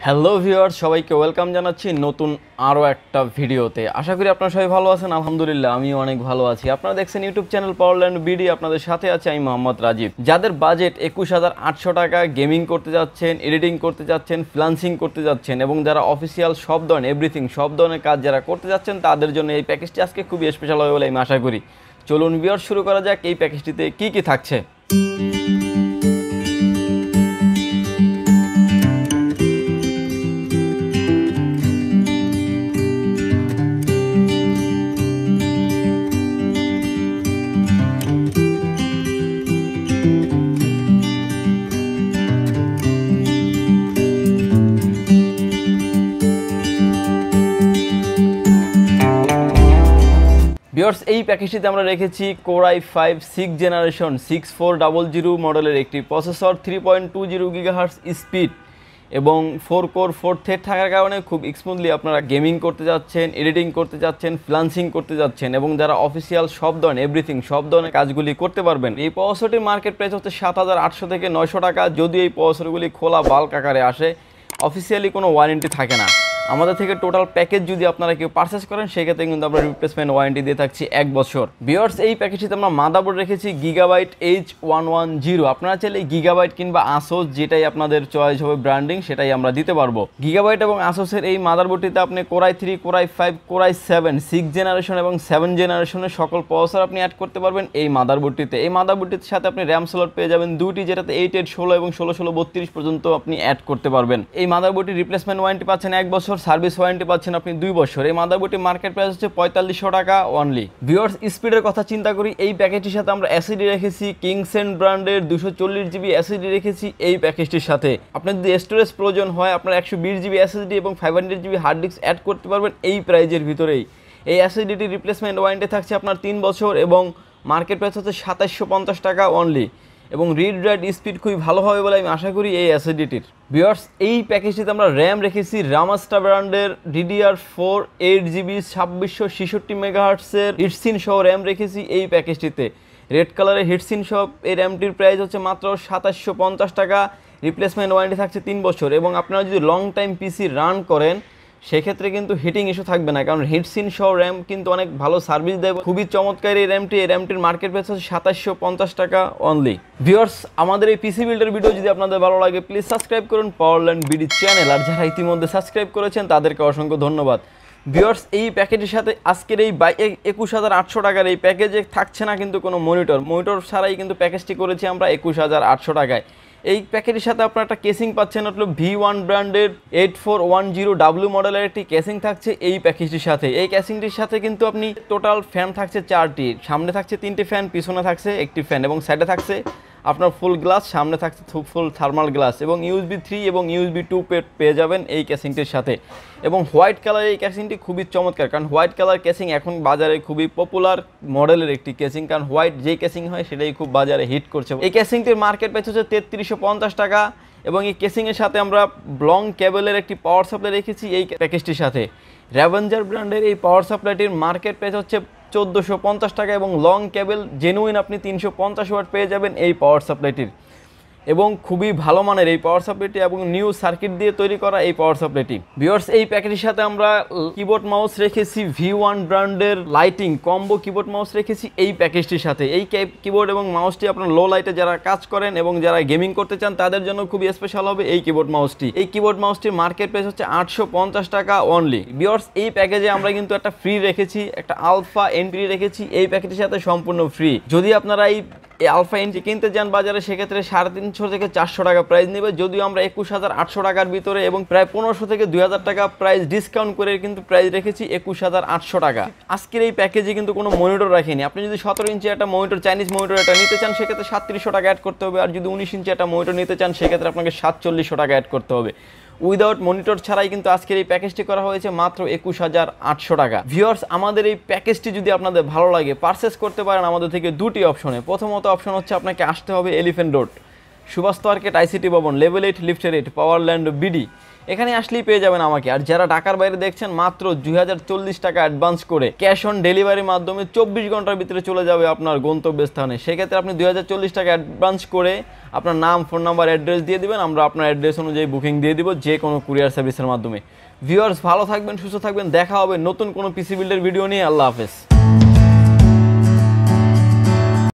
Hello viewers, সবাইকে welcome জানাচ্ছি নতুন আরও একটা ভিডিওতে। আশা করি আপনারা সবাই ভালো আছেন। আলহামদুলিল্লাহ আমিও অনেক ভালো আছি। আপনারা দেখছেন ইউটিউব চ্যানেল পাওয়ারল্যান্ড বিডি। আপনাদের সাথে আছে আমি মোহাম্মদ রাজীব। যাদের বাজেট 21,800 টাকা, গেমিং করতে যাচ্ছেন, এডিটিং করতে যাচ্ছেন, ফ্রিল্যান্সিং করতে যাচ্ছেন এবং যারা অফিসিয়াল সব ধরনের এভরিথিং সব ধরনের কাজ যারা করতে যাচ্ছেন তাদের জন্য এই প্যাকেজটি আজকে খুবই স্পেশাল হবে বলে আমি আশা করি। চলুন ভিউয়ার্স, শুরু করা যাক এই প্যাকেজটিতে কী কী থাকছে। ভিউয়ার্স, এই প্যাকেজটিতে আমরা রেখেছি কোর i5 6th জেনারেশন 6400 মডেলের একটি প্রসেসর, 3.20 GHz স্পিড এবং 4 কোর 4 থ্রেড থাকার কারণে খুব স্মুথলি আপনারা গেমিং করতে যাচ্ছেন, এডিটিং করতে যাচ্ছেন, ফ্রিল্যান্সিং করতে যাচ্ছেন এবং যারা অফিসিয়াল সব ধরনের এভরিথিং সব ধরনের কাজগুলি করতে পারবেন। এই প্রসেসরটির মার্কেট প্রাইস হচ্ছে 7,800 থেকে 900 টাকা। যদি এই প্রসেসরগুলি খোলা বাল্ক আকারে আসে, অফিসিয়ালি কোনো ওয়ারেন্টি থাকে না। আমাদের থেকে টোটাল প্যাকেজ যদি আপনারা কেউ পারচেস করেন সেক্ষেত্রে কিন্তু আমরা রিপ্লেসমেন্ট ওয়ারেন্টি দিয়ে থাকছি 1 বছর। ভিউয়ার্স, এই প্যাকেজটিতে আমরা মাদারবোর্ড রেখেছি গিগাবাইট H110। আপনারা চাইলে গিগাবাইট কিংবা আসোস যেটাই আপনাদের চয়েস হবে ব্র্যান্ডিং সেটাই আমরা দিতে পারবো। গিগাবাইট এবং আসোসের এই মাদারবোর্ডটিতে আপনি core i3, core i5, core i7, 6th generation এবং 7th জেনারেশনের সকল প্রসেসর আপনি অ্যাড করতে পারবেন এই মাদারবোর্ডটিতে। এই মাদারবোর্ডটির সাথে আপনি র্যাম স্লট পেয়ে যাবেন দুটি, যেটাতে 8, 8, 16 এবং 16, 16, 32 পর্যন্ত আপনি অ্যাড করতে পারবেন। এই মাদারবোর্ডটির রিপ্লেসমেন্ট ওয়ারেন্টি পাচ্ছেন 1 বছর, সার্ভিস ওয়ারেন্টি পাচ্ছেন আপনি 2 বছর। এই মাদারবোর্ডটির মার্কেট প্রাইস হচ্ছে 4500 টাকা অনলি। ভিউয়ার্স, স্পিডের কথা চিন্তা করি, এই প্যাকেজটির সাথে আমরা এসএসডি রেখেছি কিংসand ব্র্যান্ডের 240 জিবি এসএসডি রেখেছি এই প্যাকেজটির সাথে। আপনার যদি স্টোরেজ প্রয়োজন হয় আপনার 120 জিবি এসএসডি এবং 500 জিবি হার্ড ডিস্ক অ্যাড করতে পারবেন এই প্রাইজের ভিতরেই। এই এসএসডিটির রিপ্লেসমেন্ট ওয়ারেন্টি থাকছে আপনার 3 বছর এবং মার্কেট প্রাইস হচ্ছে 2750 টাকা অনলি এবং রিড রাইট স্পিড খুবই ভালো হবে বলে আমি আশা করি এই এসএসডিটির। ভিউয়ার্স, এই প্যাকেজটিতে আমরা র্যাম রেখেছি রামস্টা ব্র্যান্ডের DDR4 8GB 2666 মেগাহার্টসের হিটসিন সহ র্যাম রেখেছি এই প্যাকেজটিতে। রেড কালারের হিটসিন সহ এই র্যামটির প্রাইস হচ্ছে মাত্র 2750 টাকা। রিপ্লেসমেন্ট ওয়ারেন্টি থাকছে 3 বছর এবং আপনারা যদি লং টাইম পিসি রান করেন সেক্ষেত্রে কিন্তু হিটিং ইস্যু থাকবে না, কারণ হিটসিন সহ র্যাম কিন্তু অনেক ভালো সার্ভিস দেয়। খুবই চমৎকার এই র্যামটির মার্কেট প্রাইস হচ্ছে 2750 টাকা অনলি। ভিউয়ার্স, আমাদের এই পিসি বিল্ডের ভিডিও যদি আপনাদের ভালো লাগে প্লিজ সাবস্ক্রাইব করুন পাওয়ারল্যান্ড বিডি চ্যানেল, আর যারা ইতিমধ্যে সাবস্ক্রাইব করেছেন তাদেরকে অসংখ্য ধন্যবাদ। ভিউয়ার্স, এই প্যাকেজের সাথে আজকের এই 21,800 টাকার এই প্যাকেজে থাকছে না কিন্তু কোনো মনিটর ছাড়াই কিন্তু প্যাকেজটি করেছি আমরা 21,800 টাকায়। এই প্যাকেজের সাথে আপনারা একটা কেসিং পাচ্ছেন, হলো V1 ব্র্যান্ডের 8410W মডেলের একটি কেসিং থাকছে এই প্যাকেজটির সাথে। এই কেসিংটির সাথে কিন্তু আপনি টোটাল ফ্যান থাকছে 4টি, সামনে থাকছে 3টি ফ্যান, পিছনে থাকছে একটি ফ্যান এবং সাইডে থাকছে আপনার ফুল গ্লাস, সামনে থাকছে ফুল থার্মাল গ্লাস এবং USB 3 এবং USB 2 পেয়ে যাবেন এই কেসিংটির সাথে। এবং হোয়াইট কালার এই কেসিংটি খুবই চমৎকার, কারণ হোয়াইট কালার কেসিং এখন বাজারে খুবই পপুলার মডেলের একটি কেসিং, কারণ হোয়াইট যেই কেসিং হয় সেটাই খুব বাজারে হিট করছে। এই কেসিংটির মার্কেট প্রাইস হচ্ছে 3350 টাকা এবং এই কেসিংয়ের সাথে আমরা লং কেবলের একটি পাওয়ার সাপ্লাই রেখেছি এই প্যাকেজটির সাথে। র্যাভেঞ্জার ব্র্যান্ডের এই পাওয়ার সাপ্লাইটির মার্কেট প্রাইস হচ্ছে 1450 টাকা এবং লং কেবল জেনুইন আপনি 350 ওয়াট পেয়ে যাবেন এই পাওয়ার সাপ্লাইটির এবং খুবই ভালো মানের এই পাওয়ার সাপ্লাইটি এবং নিউ সার্কিট দিয়ে তৈরি করা এই পাওয়ার সাপ্লাইটি। ভিউয়ার্স, এই প্যাকেজের সাথে আমরা কিবোর্ড মাউস রেখেছি V1 ব্র্যান্ডের লাইটিং কম্বো কিবোর্ড মাউস রেখেছি এই প্যাকেজটির সাথে। এই কিবোর্ড এবং মাউসটি আপনার লো লাইটে যারা কাজ করেন এবং যারা গেমিং করতে চান তাদের জন্য খুবই স্পেশাল হবে এই কিবোর্ড মাউসটি। এই কিবোর্ড মাউসটির মার্কেট প্রাইস হচ্ছে 850 টাকা অনলি। ভিউয়ার্স, এই প্যাকেজে আমরা কিন্তু একটা ফ্রি রেখেছি, একটা আলফা এনপি রেখেছি এই প্যাকেজের সাথে সম্পূর্ণ ফ্রি। যদি আপনারা এই আলফা এনটি কিনতে যান বাজারে সেক্ষেত্রে 350 থেকে 400 টাকা প্রাইস নেবে, যদিও আমরা 21,800 টাকার ভিতরে এবং প্রায় 1500 থেকে 2000 টাকা প্রাইস ডিসকাউন্ট করে কিন্তু প্রাইস রেখেছি 21,800 টাকা। আজকের এই প্যাকেজে কিন্তু কোনো মনিটর রাখিনি। আপনি যদি 17 ইঞ্চি একটা মনিটর, চাইনিজ মনিটর একটা নিতে চান সেক্ষেত্রে 3700 টাকা অ্যাড করতে হবে, আর যদি 19 ইঞ্চি একটা মনিটর নিতে চান সেক্ষেত্রে আপনাকে 4700 টাকা অ্যাড করতে হবে। উইদাউট মনিটর ছাড়াই কিন্তু আজকের এই প্যাকেজটি করা হয়েছে মাত্র 21,800 টাকা। ভিউয়ার্স, আমাদের এই প্যাকেজটি যদি আপনাদের ভালো লাগে পারচেস করতে পারেন আমাদের থেকে দুটি অপশনে। প্রথমত অপশন হচ্ছে আপনাকে আসতে হবে এলিফ্যান্ট রোড, সুভাস্তু মার্কেট, ICT ভবন, লেভেল 8, লিফটের 8, পাওয়ারল্যান্ড বিডি। এখানে আসলেই পেয়ে যাবেন আমাকে। আর যারা ঢাকার বাইরে দেখছেন, মাত্র 2040 টাকা অ্যাডভান্স করে ক্যাশ অন ডেলিভারির মাধ্যমে 24 ঘন্টার ভিতরে চলে যাবে আপনার গন্তব্যস্থানে। সেক্ষেত্রে আপনি 2040 টাকা অ্যাডভান্স করে আপনার নাম, ফোন নাম্বার, অ্যাড্রেস দিয়ে দিবেন, আমরা আপনার অ্যাড্রেস অনুযায়ী বুকিং দিয়ে দিব যে কোনো কুরিয়ার সার্ভিসের মাধ্যমে। ভিউয়ার্স, ভালো থাকবেন, সুস্থ থাকবেন, দেখা হবে নতুন কোনো পিসি বিল্ডের ভিডিও নিয়ে। আল্লাহ হাফেজ।